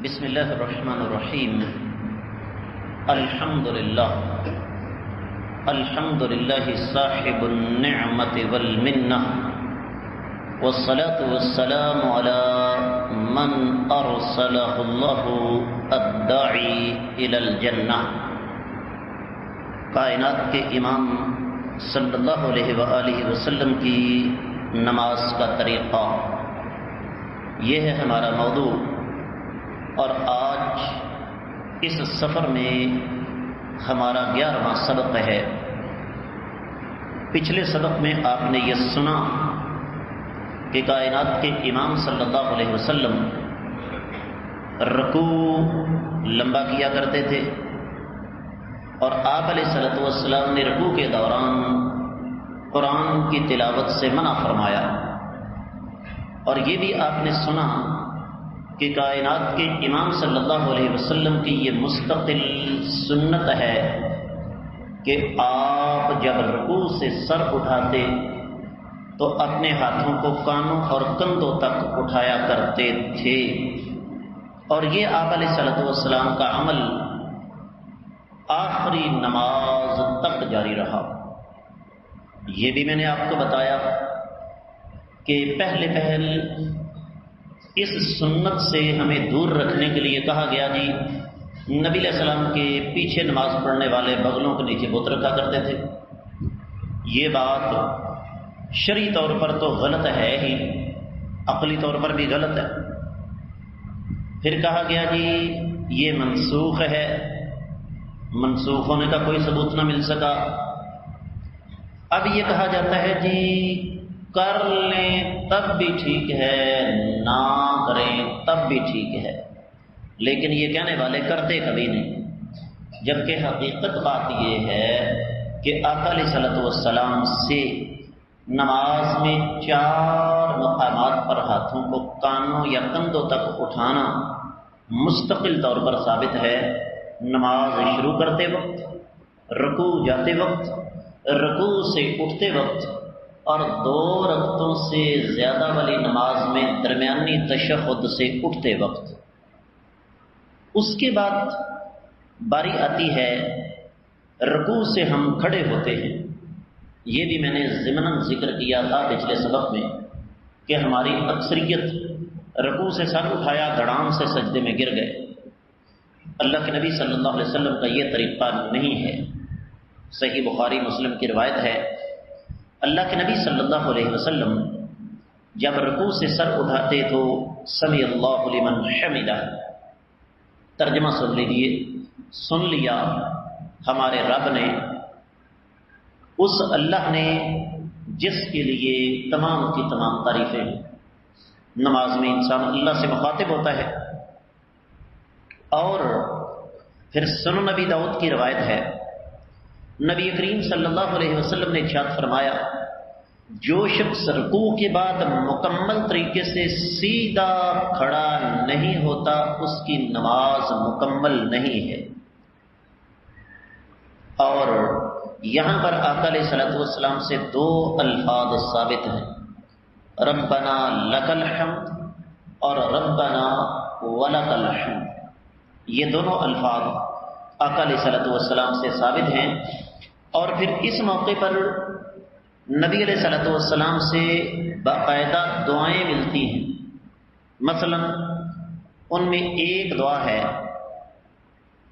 بسم اللہ الرحمن الرحیم الحمد للہ صاحب النعمت والمنہ والصلاة والسلام علی من ارسلہ اللہ الداعی الی الجنہ۔ کائنات کے امام صلی اللہ علیہ وآلہ وسلم کی نماز کا طریقہ، یہ ہے ہمارا موضوع۔ اور آج اس سفر میں ہمارا 11واں سبق ہے۔ پچھلے سبق میں آپ نے یہ سنا کہ کائنات کے امام صلی اللہ علیہ وسلم رکوع لمبا کیا کرتے تھے، اور آپ علیہ الصلوۃ والسلام نے رکوع کے دوران قرآن کی تلاوت سے منع فرمایا۔ اور یہ بھی آپ نے سنا کہ کائنات کے امام صلی اللہ علیہ وسلم کی یہ مستقل سنت ہے کہ آپ جب رکوع سے سر اٹھاتے تو اپنے ہاتھوں کو کانوں اور کندھوں تک اٹھایا کرتے تھے، اور یہ آپ علیہ الصلوۃ والسلام کا عمل آخری نماز تک جاری رہا۔ یہ بھی میں نے آپ کو بتایا کہ پہلے اس سنت سے ہمیں دور رکھنے کے لیے کہا گیا جی نبی علیہ السلام کے پیچھے نماز پڑھنے والے بغلوں کے نیچے بت رکھا کرتے تھے۔ یہ بات شرعی طور پر تو غلط ہے ہی، عقلی طور پر بھی غلط ہے۔ پھر کہا گیا جی یہ منسوخ ہے، منسوخ ہونے کا کوئی ثبوت نہ مل سکا۔ اب یہ کہا جاتا ہے جی کر لیں تب بھی ٹھیک ہے، نہ کریں تب بھی ٹھیک ہے، لیکن یہ کہنے والے کرتے کبھی نہیں، جبکہ حقیقت بات یہ ہے کہ آقا علیہ الصلوۃ والسلام سے نماز میں 4 مقامات پر ہاتھوں کو کانوں یا کندھوں تک اٹھانا مستقل طور پر ثابت ہے۔ نماز شروع کرتے وقت، رکوع جاتے وقت، رکوع سے اٹھتے وقت، اور 2 رکعتوں سے زیادہ والی نماز میں درمیانی تشہد سے اٹھتے وقت۔ اس کے بعد باری آتی ہے رکوع سے ہم کھڑے ہوتے ہیں۔ یہ بھی میں نے ضمناً ذکر کیا تھا پچھلے سبق میں کہ ہماری اکثریت رکوع سے سر اٹھایا دھڑام سے سجدے میں گر گئے۔ اللہ کے نبی صلی اللہ علیہ وسلم کا یہ طریقہ نہیں ہے۔ صحیح بخاری مسلم کی روایت ہے، اللہ کے نبی صلی اللہ علیہ وسلم جب رکوع سے سر اٹھاتے تو سمیع اللہ لمن حمدہ، ترجمہ سن لیجیے، سن لیا ہمارے رب نے، اس اللہ نے جس کے لیے تمام کی تمام تعریفیں ہیں۔ نماز میں انسان اللہ سے مخاطب ہوتا ہے۔ اور پھر سنن نبی داؤد کی روایت ہے، نبی کریم صلی اللہ علیہ وسلم نے ارشاد فرمایا، جو شخص رکوع کے بعد مکمل طریقے سے سیدھا کھڑا نہیں ہوتا اس کی نماز مکمل نہیں ہے۔ اور یہاں پر آقا علیہ الصلوۃ والسلام سے 2 الفاظ ثابت ہیں، ربنا لک الحمد اور ربنا ولک الحمد۔ یہ دونوں الفاظ آقا علیہ الصلوۃ والسلام سے ثابت ہیں۔ اور پھر اس موقع پر نبی علیہ الصلوۃ والسلام سے باقاعدہ دعائیں ملتی ہیں۔ مثلا ان میں ایک دعا ہے،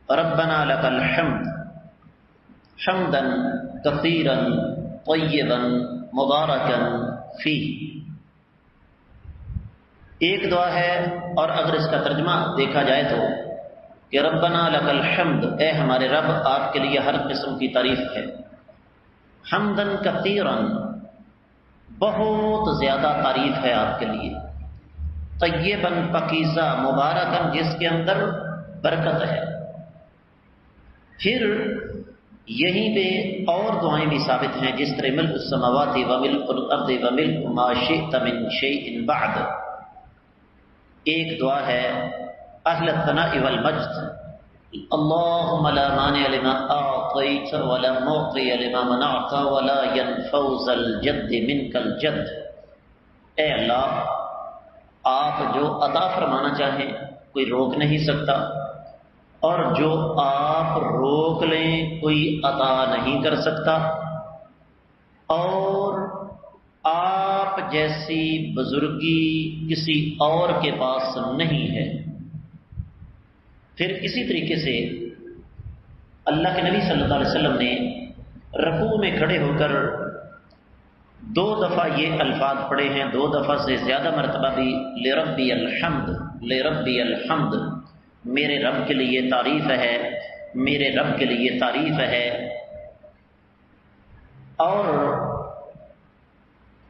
ربنا لک الحمد حمدا کثیرا طیبا مبارکا فیہ۔ ایک دعا ہے، اور اگر اس کا ترجمہ دیکھا جائے تو کہ ربنا لک الحمد، اے ہمارے رب آپ کے لیے ہر قسم کی تعریف ہے، حمدن کثیرا، بہت زیادہ تعریف ہے آپ کے لیے، طیباً پاکیزہ، مبارکاً جس کے اندر برکت ہے۔ پھر یہیں پہ اور دعائیں بھی ثابت ہیں، جس طرح ملء السماوات وملء الارض وملء ما شئت من شیء بعد۔ ایک دعا ہے اہل الثناء والمجد، اللهم لا مانع لما اعطيت ولا معطي لما منعت ولا ينفع ذا الجد منك الجد۔ اے اللہ، آپ جو عطا فرمانا چاہیں کوئی روک نہیں سکتا، اور جو آپ روک لیں کوئی عطا نہیں کر سکتا، اور آپ جیسی بزرگی کسی اور کے پاس نہیں ہے۔ پھر اسی طریقے سے اللہ کے نبی صلی اللہ علیہ وسلم نے رکوع میں کھڑے ہو کر 2 دفعہ یہ الفاظ پڑھے ہیں، 2 دفعہ سے زیادہ مرتبہ بھی، لربی الحمد، لربی الحمد، میرے رب کے لیے تعریف ہے، میرے رب کے لیے تعریف ہے۔ اور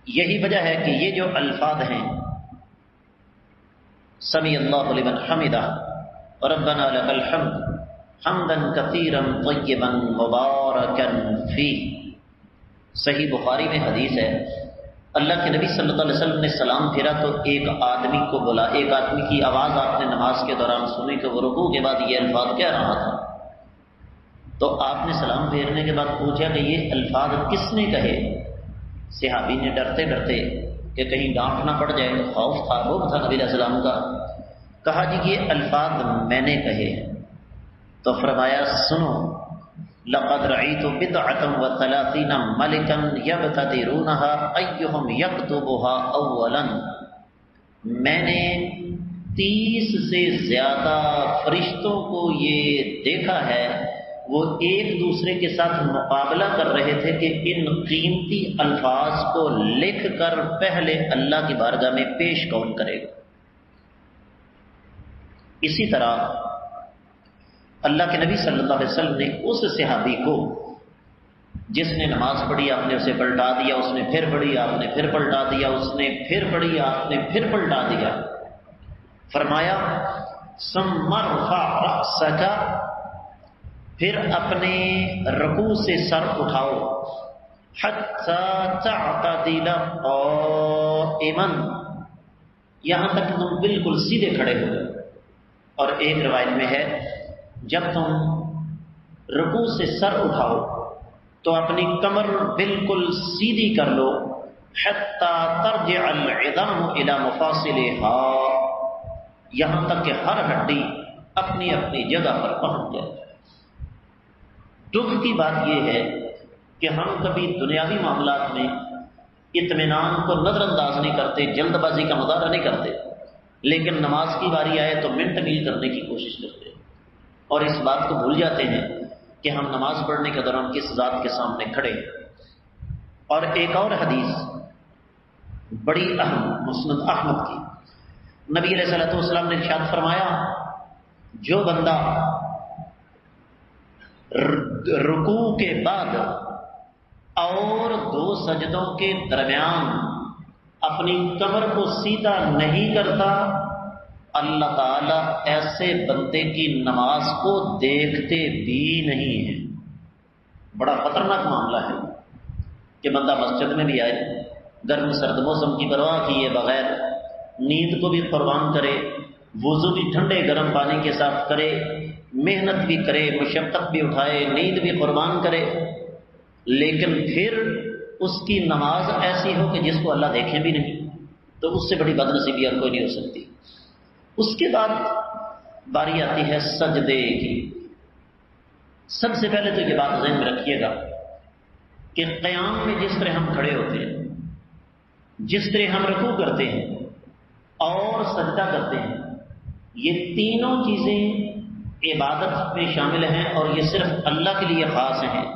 یہی وجہ ہے کہ یہ جو الفاظ ہیں، سمیع اللہ لمن حمدہ، ربنا لک الحمد حمدا کثیرا طیبا مبارکا فیہ، صحیح بخاری میں حدیث ہے، اللہ کے نبی صلی اللہ علیہ وسلم نے سلام پھیرا تو ایک آدمی کو بولا، ایک آدمی کی آواز آپ نے نماز کے دوران سنی کہ وہ رکوع کے بعد یہ الفاظ کہہ رہا تھا، تو آپ نے سلام پھیرنے کے بعد پوچھا کہ یہ الفاظ کس نے کہے؟ صحابی نے ڈرتے ڈرتے کہ کہیں ڈانٹ نہ پڑ جائے، خوف تھا، روب تھا نبی علیہ السلام کا، کہا جی یہ الفاظ میں نے کہے۔ تو فرمایا سنو، لقد رأيت بدعة وثلاثين ملكا يبتدرونها أيهم يكتبها اولا، میں نے 30 سے زیادہ فرشتوں کو یہ دیکھا ہے، وہ ایک دوسرے کے ساتھ مقابلہ کر رہے تھے کہ ان قیمتی الفاظ کو لکھ کر پہلے اللہ کی بارگاہ میں پیش کون کرے گا۔ اسی طرح اللہ کے نبی صلی اللہ علیہ وسلم نے اس صحابی کو جس نے نماز پڑھی، آپ نے اسے پلٹا دیا، اس نے پھر پڑھی، آپ نے پھر پلٹا دیا، اس نے پھر پڑھی، آپ نے پھر پلٹا دیا، فرمایا ثم ارفع رأسک، پھر اپنے رکوع سے سر اٹھاؤ، حتی تعتدل قائما، یہاں تک تم بالکل سیدھے کھڑے ہو۔ اور ایک روایت میں ہے جب تم رکوع سے سر اٹھاؤ تو اپنی کمر بالکل سیدھی کر لو، حتی ترجع العظام الى مفاصلها، یہاں تک کہ ہر ہڈی اپنی اپنی جگہ پر پہنچ جائے۔ دکھ کی بات یہ ہے کہ ہم کبھی دنیاوی معاملات میں اطمینان کو نظر انداز نہیں کرتے، جلد بازی کا مظاہرہ نہیں کرتے، لیکن نماز کی باری آئے تو منٹ میل کرنے کی کوشش کرتے ہیں، اور اس بات کو بھول جاتے ہیں کہ ہم نماز پڑھنے کے دوران کس ذات کے سامنے کھڑے ہیں۔ اور ایک اور حدیث بڑی اہم، مسند احمد کی، نبی علیہ الصلوۃ والسلام نے ارشاد فرمایا جو بندہ رکوع کے بعد اور 2 سجدوں کے درمیان اپنی کمر کو سیدھا نہیں کرتا، اللہ تعالیٰ ایسے بندے کی نماز کو دیکھتے بھی نہیں ہیں۔ بڑا خطرناک معاملہ ہے کہ بندہ مسجد میں بھی آئے، گرم سرد موسم کی پرواہ کیے بغیر نیند کو بھی قربان کرے، وضو بھی ٹھنڈے گرم پانی کے ساتھ کرے، محنت بھی کرے، مشقت بھی اٹھائے، نیند بھی قربان کرے، لیکن پھر اس کی نماز ایسی ہو کہ جس کو اللہ دیکھے بھی نہیں، تو اس سے بڑی بد نصیبی اور کوئی نہیں ہو سکتی۔ اس کے بعد باری آتی ہے سجدے کی۔ سب سے پہلے تو یہ بات ذہن میں رکھیے گا کہ قیام میں جس طرح ہم کھڑے ہوتے ہیں، جس طرح ہم رکوع کرتے ہیں اور سجدہ کرتے ہیں، یہ تینوں چیزیں عبادت میں شامل ہیں اور یہ صرف اللہ کے لیے خاص ہیں۔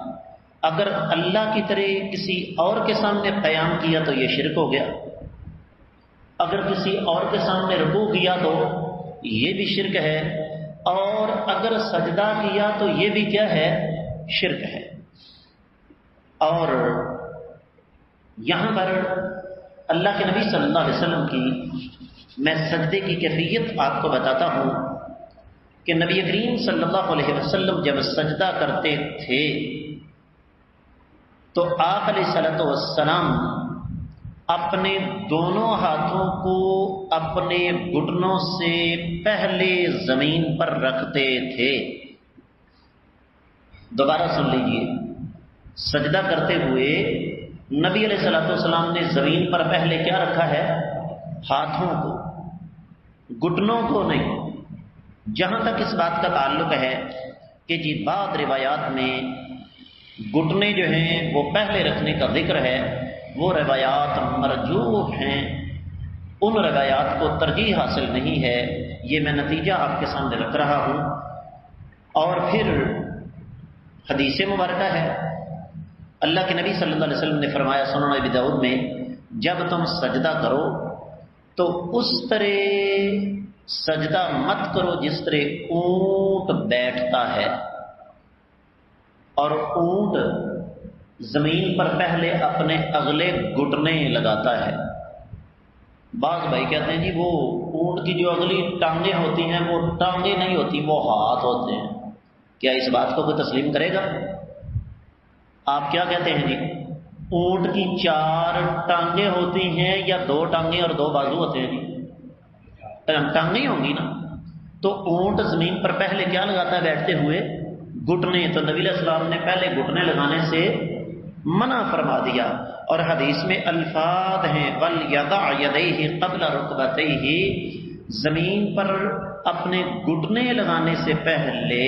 اگر اللہ کی طرح کسی اور کے سامنے قیام کیا تو یہ شرک ہو گیا، اگر کسی اور کے سامنے رکوع کیا تو یہ بھی شرک ہے، اور اگر سجدہ کیا تو یہ بھی کیا ہے؟ شرک ہے۔ اور یہاں پر اللہ کے نبی صلی اللہ علیہ وسلم کی میں سجدے کی کیفیت آپ کو بتاتا ہوں کہ نبی کریم صلی اللہ علیہ وسلم جب سجدہ کرتے تھے تو آپ علیہ الصلوۃ والسلام اپنے دونوں ہاتھوں کو اپنے گھٹنوں سے پہلے زمین پر رکھتے تھے۔ دوبارہ سن لیجئے، سجدہ کرتے ہوئے نبی علیہ الصلوۃ والسلام نے زمین پر پہلے کیا رکھا ہے؟ ہاتھوں کو، گھٹنوں کو نہیں۔ جہاں تک اس بات کا تعلق ہے کہ جی بعض روایات میں گھٹنے جو ہیں وہ پہلے رکھنے کا ذکر ہے، وہ روایات مرجوح ہیں، ان روایات کو ترجیح حاصل نہیں ہے، یہ میں نتیجہ آپ کے سامنے رکھ رہا ہوں۔ اور پھر حدیث مبارکہ ہے، اللہ کے نبی صلی اللہ علیہ وسلم نے فرمایا سنن ابی داؤد میں، جب تم سجدہ کرو تو اس طرح سجدہ مت کرو جس طرح اونٹ بیٹھتا ہے، اور اونٹ زمین پر پہلے اپنے اگلے گھٹنے لگاتا ہے۔ بعض بھائی کہتے ہیں جی وہ اونٹ کی جو اگلی ٹانگیں ہوتی ہیں وہ ٹانگیں نہیں ہوتی، وہ ہاتھ ہوتے ہیں۔ کیا اس بات کو کوئی تسلیم کرے گا؟ آپ کیا کہتے ہیں جی؟ اونٹ کی 4 ٹانگیں ہوتی ہیں یا 2 ٹانگیں اور 2 بازو ہوتے ہیں جی؟ ٹانگیں ہوں گی نا۔ تو اونٹ زمین پر پہلے کیا لگاتا ہے بیٹھتے ہوئے؟ گھٹنے۔ تو نبی علیہ السلام نے پہلے گھٹنے لگانے سے منع فرما دیا، اور حدیث میں الفاظ ہیں وَلْيَضَعْ يَدَيْهِ قَبْلَ رُكْبَتَيْهِ، زمین پر اپنے گھٹنے لگانے سے پہلے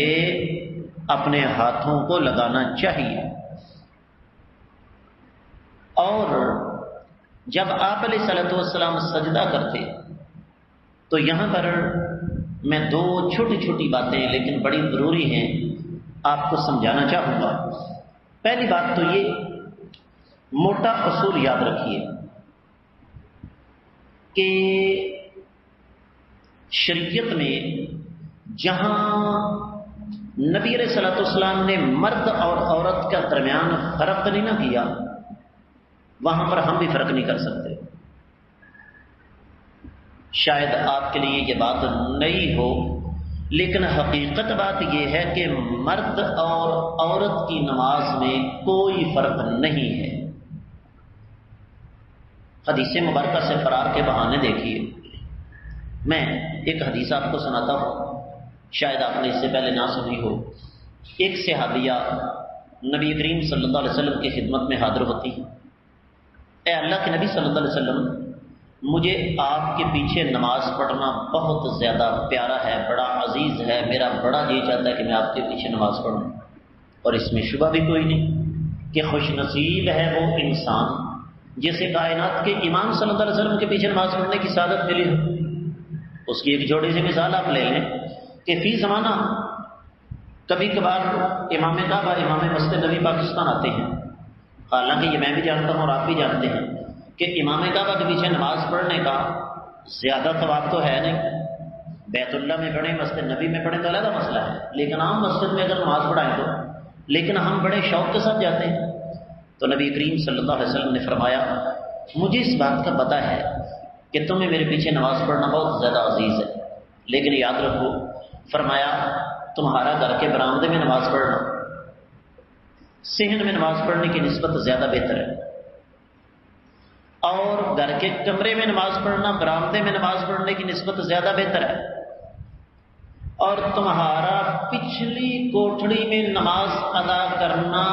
اپنے ہاتھوں کو لگانا چاہیے۔ اور جب آپ علیہ الصلوۃ والسلام سجدہ کرتے تو یہاں پر میں 2 چھوٹی چھوٹی باتیں لیکن بڑی ضروری ہیں آپ کو سمجھانا چاہوں گا۔ پہلی بات تو یہ موٹا اصول یاد رکھیے کہ شریعت میں جہاں نبی علیہ الصلوۃ والسلام نے مرد اور عورت کا درمیان فرق نہیں نہ کیا، وہاں پر ہم بھی فرق نہیں کر سکتے۔ شاید آپ کے لیے یہ بات نئی ہو، لیکن حقیقت بات یہ ہے کہ مرد اور عورت کی نماز میں کوئی فرق نہیں ہے۔ حدیث مبارکہ سے فرار کے بہانے دیکھیے۔ میں ایک حدیث آپ کو سناتا ہوں، شاید آپ نے اس سے پہلے نہ سنی ہو۔ ایک صحابیہ نبی کریم صلی اللہ علیہ وسلم کی خدمت میں حاضر ہوتی ہے، اے اللہ کے نبی صلی اللہ علیہ وسلم، مجھے آپ کے پیچھے نماز پڑھنا بہت زیادہ پیارا ہے، بڑا عزیز ہے، میرا بڑا جی چاہتا ہے کہ میں آپ کے پیچھے نماز پڑھوں، اور اس میں شبہ بھی کوئی نہیں کہ خوش نصیب ہے وہ انسان جسے کائنات کے امام صلی اللہ علیہ وسلم کے پیچھے نماز پڑھنے کی سعادت ملی ہو۔ اس کی ایک چھوٹی سی مثال آپ لے لیں کہ فی زمانہ کبھی کبھار امام کعبہ، امام مسجد نبی پاکستان آتے ہیں، حالانکہ یہ میں بھی جانتا ہوں اور آپ بھی جانتے ہیں کہ امام کعبہ کے پیچھے نماز پڑھنے کا زیادہ ثواب تو ہے نہیں۔ بیت اللہ میں پڑھیں، مسجد نبی میں پڑھیں تو علیحدہ مسئلہ ہے، لیکن عام مسجد میں اگر نماز پڑھائیں تو، لیکن ہم بڑے شوق کے ساتھ جاتے ہیں۔ تو نبی کریم صلی اللہ علیہ وسلم نے فرمایا، مجھے اس بات کا پتہ ہے کہ تمہیں میرے پیچھے نماز پڑھنا بہت زیادہ عزیز ہے، لیکن یاد رکھو، فرمایا تمہارا گھر کے برآمدے میں نماز پڑھنا صحن میں نماز پڑھنے کی نسبت زیادہ بہتر ہے، اور گھر کے کمرے میں نماز پڑھنا برآمدے میں نماز پڑھنے کی نسبت زیادہ بہتر ہے، اور تمہارا پچھلی کوٹھڑی میں نماز ادا کرنا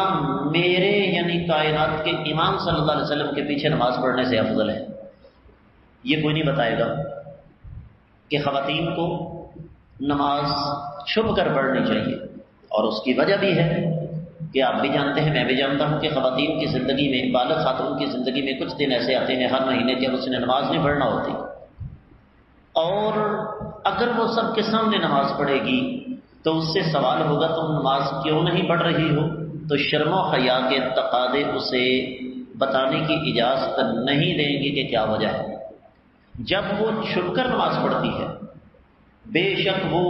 میرے یعنی کائنات کے امام صلی اللہ علیہ وسلم کے پیچھے نماز پڑھنے سے افضل ہے۔ یہ کوئی نہیں بتائے گا کہ خواتین کو نماز چھپ کر پڑھنی چاہیے، اور اس کی وجہ بھی ہے کہ آپ بھی جانتے ہیں، میں بھی جانتا ہوں کہ خواتین کی زندگی میں، بالغ خاتون کی زندگی میں کچھ دن ایسے آتے ہیں ہر مہینے جب اس نے نماز نہیں پڑھنا ہوتی، اور اگر وہ سب کے سامنے نماز پڑھے گی تو اس سے سوال ہوگا تم نماز کیوں نہیں پڑھ رہی ہو؟ تو شرم و حیا کے تقاضے اسے بتانے کی اجازت نہیں دیں گی کہ کیا وجہ ہے۔ جب وہ چھپ کر نماز پڑھتی ہے، بے شک وہ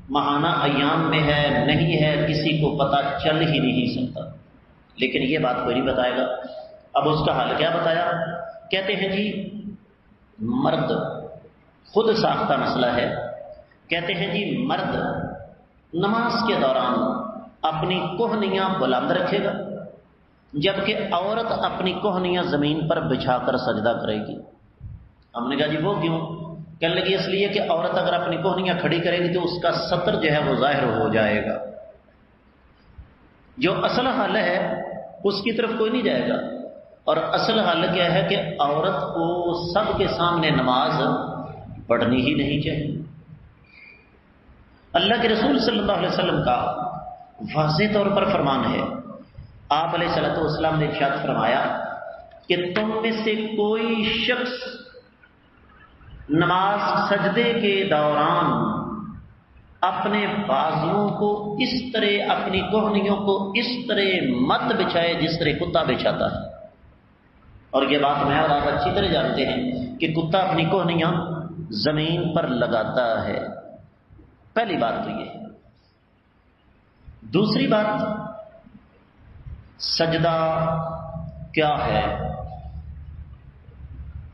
ماہانہ ایام میں ہے نہیں ہے کسی کو پتہ چل ہی نہیں سکتا، لیکن یہ بات کوئی نہیں بتائے گا۔ اب اس کا حل کیا بتایا؟ کہتے ہیں جی مرد خود ساختہ مسئلہ ہے، کہتے ہیں جی مرد نماز کے دوران اپنی کوہنیاں بلند رکھے گا، جبکہ عورت اپنی کوہنیاں زمین پر بچھا کر سجدہ کرے گی۔ ہم نے کہا جی وہ کیوں؟ کہنے لگی اس لیے کہ عورت اگر اپنی کوہنیاں کھڑی کرے گی تو اس کا سطر جو ہے وہ ظاہر ہو جائے گا۔ جو اصل حل ہے اس کی طرف کوئی نہیں جائے گا، اور اصل حل کیا ہے کہ عورت کو سب کے سامنے نماز پڑھنی ہی نہیں چاہیے۔ اللہ کے رسول صلی اللہ علیہ وسلم کا واضح طور پر فرمان ہے. آپ علیہ الصلوۃ والسلام نے ارشاد فرمایا کہ تم میں سے کوئی شخص نماز سجدے کے دوران اپنے بازوؤں کو اس طرح، اپنی کوہنیوں کو اس طرح مت بچھائے جس طرح کتا بچھاتا ہے. اور یہ بات میں اور آپ اچھی طرح جانتے ہیں کہ کتا اپنی کوہنیاں زمین پر لگاتا ہے. پہلی بات تو یہ ہے. دوسری بات، سجدہ کیا ہے؟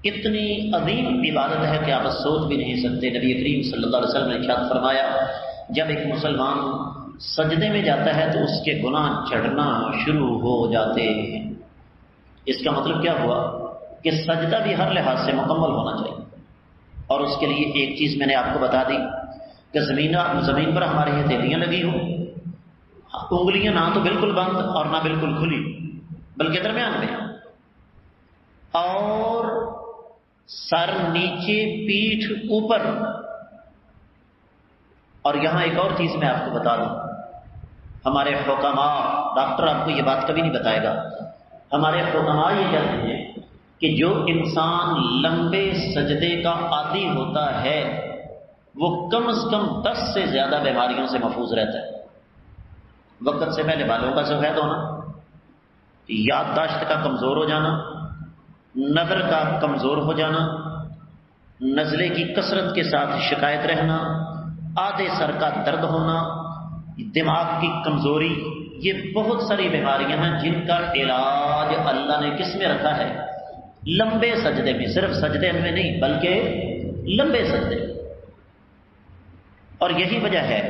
اتنی عظیم عبادت ہے کہ آپ سوچ بھی نہیں سکتے. نبی کریم صلی اللہ علیہ وسلم نے ارشاد فرمایا جب ایک مسلمان سجدے میں جاتا ہے تو اس کے گناہ چڑھنا شروع ہو جاتے ہیں. اس کا مطلب کیا ہوا کہ سجدہ بھی ہر لحاظ سے مکمل ہونا چاہیے. اور اس کے لیے ایک چیز میں نے آپ کو بتا دی کہ زمین پر ہماری ہتھیلیاں لگی ہوں، انگلیاں نہ تو بالکل بند اور نہ بالکل کھلی بلکہ درمیان میں، اور سر نیچے پیٹھ اوپر. اور یہاں ایک اور چیز میں آپ کو بتا دوں، ہمارے حکماء، ڈاکٹر آپ کو یہ بات کبھی نہیں بتائے گا، ہمارے حکماء یہ کہتے ہیں کہ جو انسان لمبے سجدے کا عادی ہوتا ہے وہ کم از کم 10 سے زیادہ بیماریوں سے محفوظ رہتا ہے. وقت سے پہلے بالوں کا سفید ہونا، یادداشت کا کمزور ہو جانا، نظر کا کمزور ہو جانا، نزلے کی کثرت کے ساتھ شکایت رہنا، آدھے سر کا درد ہونا، دماغ کی کمزوری، یہ بہت ساری بیماریاں ہیں جن کا علاج اللہ نے کس میں رکھا ہے؟ لمبے سجدے میں. صرف سجدے میں نہیں بلکہ لمبے سجدے میں. اور یہی وجہ ہے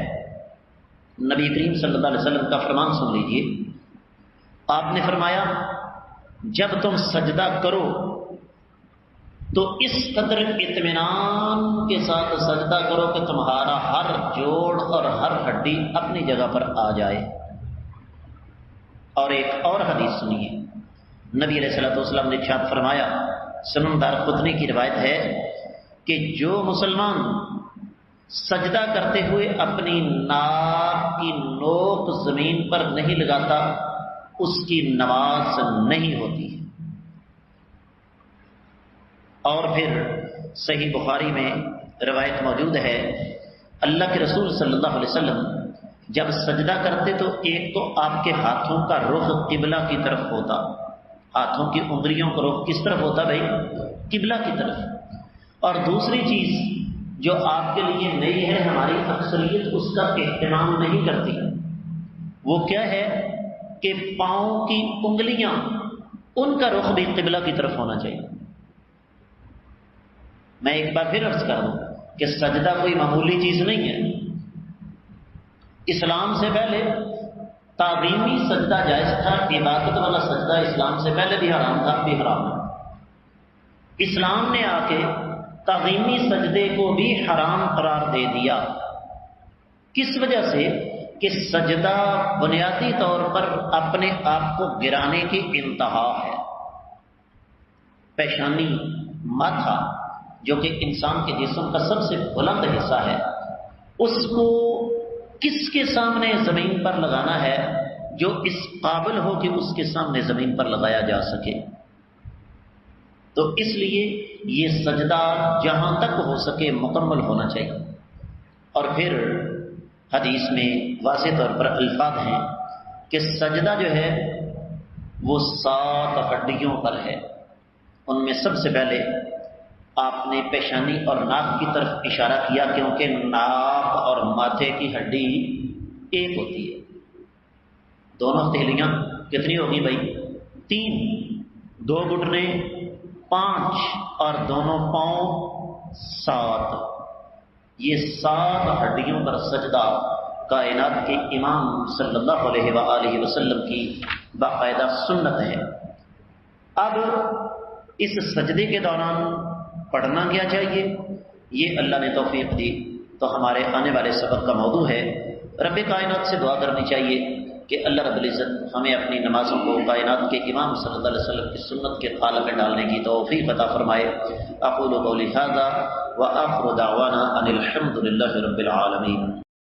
نبی کریم صلی اللہ علیہ وسلم کا فرمان سن لیجئے. آپ نے فرمایا جب تم سجدہ کرو تو اس قدر اطمینان کے ساتھ سجدہ کرو کہ تمہارا ہر جوڑ اور ہر ہڈی اپنی جگہ پر آ جائے. اور ایک اور حدیث سنیے، نبی علیہ الصلوۃ والسلام نے ارشاد فرمایا، سنن دارقطنی کی روایت ہے کہ جو مسلمان سجدہ کرتے ہوئے اپنی ناک کی نوک زمین پر نہیں لگاتا اس کی نماز نہیں ہوتی. اور پھر صحیح بخاری میں روایت موجود ہے، اللہ کے رسول صلی اللہ علیہ وسلم جب سجدہ کرتے تو ایک تو آپ کے ہاتھوں کا رخ قبلہ کی طرف ہوتا، ہاتھوں کی انگلیوں کا رخ کس طرف ہوتا بھائی؟ قبلہ کی طرف. اور دوسری چیز جو آپ کے لیے نئی ہے، ہماری اکثریت اس کا اہتمام نہیں کرتی، وہ کیا ہے کہ پاؤں کی انگلیاں، ان کا رخ بھی قبلہ کی طرف ہونا چاہیے. میں ایک بار پھر عرض کر دوں کہ سجدہ کوئی معمولی چیز نہیں ہے. اسلام سے پہلے تعظیمی سجدہ جائز تھا، عبادت والا سجدہ اسلام سے پہلے بھی حرام تھا، بھی حرام ہے. اسلام نے آ کے تعظیمی سجدے کو بھی حرام قرار دے دیا. کس وجہ سے؟ کہ سجدہ بنیادی طور پر اپنے آپ کو گرانے کی انتہا ہے. پیشانی، ماتھا جو کہ انسان کے جسم کا سب سے بلند حصہ ہے، اس کو کس کے سامنے زمین پر لگانا ہے جو اس قابل ہو کہ اس کے سامنے زمین پر لگایا جا سکے. تو اس لیے یہ سجدہ جہاں تک ہو سکے مکمل ہونا چاہیے. اور پھر حدیث میں واضح طور پر الفاظ ہیں کہ سجدہ جو ہے وہ 7 ہڈیوں پر ہے. ان میں سب سے پہلے آپ نے پیشانی اور ناک کی طرف اشارہ کیا، کیونکہ ناک اور ماتھے کی ہڈی ایک ہوتی ہے. دونوں ہتھیلیاں کتنی ہوگی بھائی؟ 3، 2 گھٹنے 5 اور دونوں پاؤں 7. یہ 7 ہڈیوں پر سجدہ کائنات کے امام صلی اللہ علیہ وآلہ وسلم کی باقاعدہ سنت ہے. اب اس سجدے کے دوران پڑھنا کیا چاہیے؟ یہ اللہ نے توفیق دی تو ہمارے آنے والے سبق کا موضوع ہے. رب کائنات سے دعا کرنی چاہیے کہ اللہ رب العزت ہمیں اپنی نمازوں کو کائنات کے امام صلی اللہ علیہ وسلم کی سنت کے قالب میں ڈالنے کی توفیق عطا فرمائے. اقول قولی ھذا وآخر دعوانا ان الحمد للہ رب العالمین.